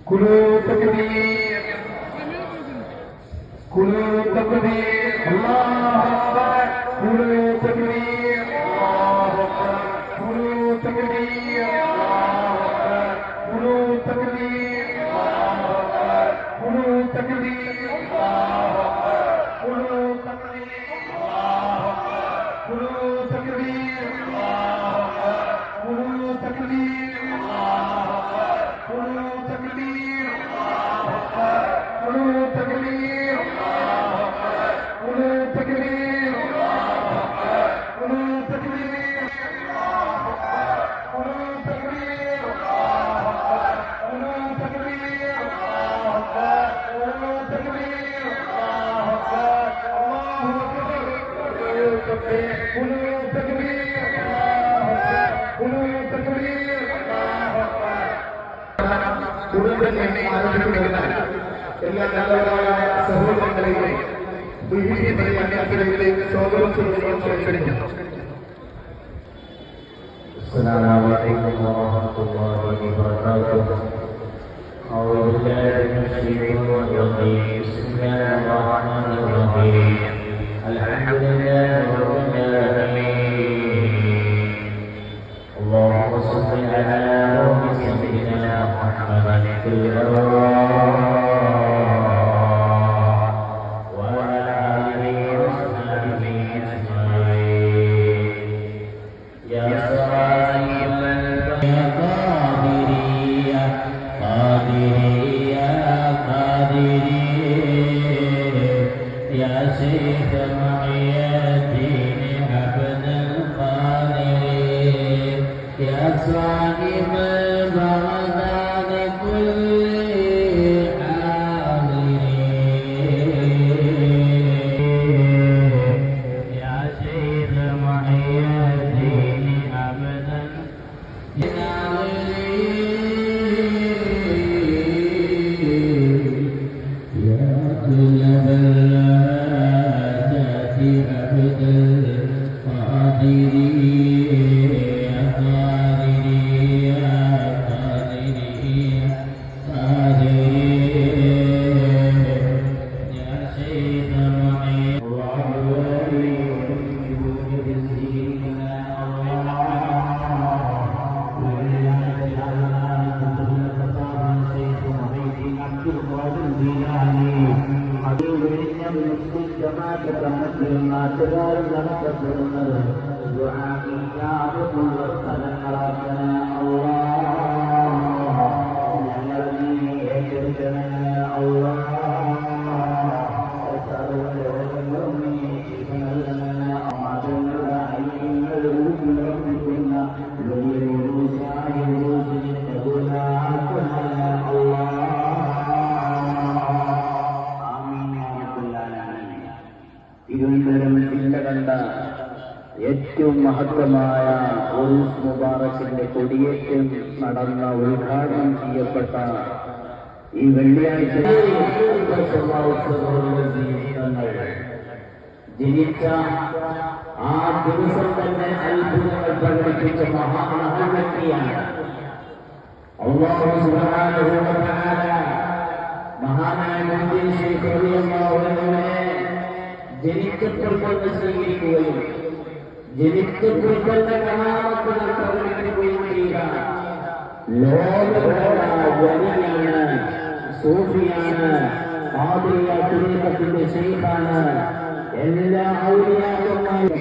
كلوا تكبير كلوا تكبير الله أكبر كلوا تكبير الله أكبر كلوا تكبير الله أكبر كلوا تكبير الله أكبر كلوا تكبير الله أكبر كلوا تكبير الله أكبر كلوا تكبير الله أكبر كلوا تكبير الله أكبر كلوا تكبير الله أكبر كلوا تكبير الله أكبر كلوا تكبير الله أكبر كلوا تكبير الله أكبر كلوا تكبير الله أكبر كلوا تكبير الله أكبر كلوا تكبير الله أكبر الله أكبر كلوا تكبير كلوا تكبير الله أكبر كلوا تكبير الله أكبر ഉടനെ ആരംഭിക്കുന്ന എല്ലാ നല്ലവരായ സഹോദരങ്ങളെയും വിഹിതത്തിലേക്ക് സ്വാഗതം ചെയ്യുവാൻ ക്ഷണിക്കുന്നു. അസ്സലാമു അലൈക്കും വറഹ്മത്തുള്ളാഹി വബറകാതുഹു. അഊദു ബില്ലാഹി മിനശ് ശൈത്വാനിർ റജീം. ബിസ്മില്ലാഹിർ റഹ്മാനിർ റഹീം. അൽഹംദുലില്ലാഹി റബ്ബിൽ ആലമീൻ. അല്ലാഹുമ്മ സ്വല്ലി അലാ സയ്യിദിനാ മുഹമ്മദിൻ ഫിൽ നാട്ടുകാരും നടത്തപ്പെടുന്നത് ദുആഇയ്യാറുള്ള സ്ഥലങ്ങളാക്കണേ അല്ലാഹ്. ഞങ്ങളെ നീ ഏറ്റെടുക്കണേ അല്ലാഹ്. സർവ്വലോകങ്ങളും നീ ശിഫ നൽകണേ. മതങ്ങളുടെ ഐക്യങ്ങളിൽ നിറഞ്ഞിരിക്കുന്ന വലിയ ഉറൂസായ ഉറൂസിനെ കബൂലാക്കണേ അല്ലാഹ്. തിരുവനന്തപുരം ജില്ല കണ്ട ഏറ്റവും മഹത്വമായ ഉറൂസ് മുബാറക്കിന്റെ കൊടിയേറ്റം നടന്ന ഉദ്ഘാടനം ചെയ്യപ്പെട്ട ഈ വെള്ളിയാഴ്ച ജനിച്ച ആ ദിവസം തന്നെ അത്ഭുതങ്ങൾ പ്രകടിപ്പിച്ച മഹാമഹവ്യക്തിയാണ്. അല്ലാഹു സുബ്ഹാനഹു വ തആല മഹാനായ മുഹമ്മദ് ശൈഖ് റളിയല്ലാഹു അൻഹുവിനെ ജനിച്ചപ്പോൾ തന്നെ സ്വീകരിക്കുകയും ജനിച്ചപ്പോൾ തന്നെ കറാമത്തുകൾ പ്രകടിപ്പിക്കുകയും ചെയ്ത ലോകമുള്ള വലിയാണ്, സൂഫിയാണ്, ഖാദിയ തുരീഖത്തിന്റെ ശൈഖാണ്. എല്ലാ ഔലിയാക്കന്മാരും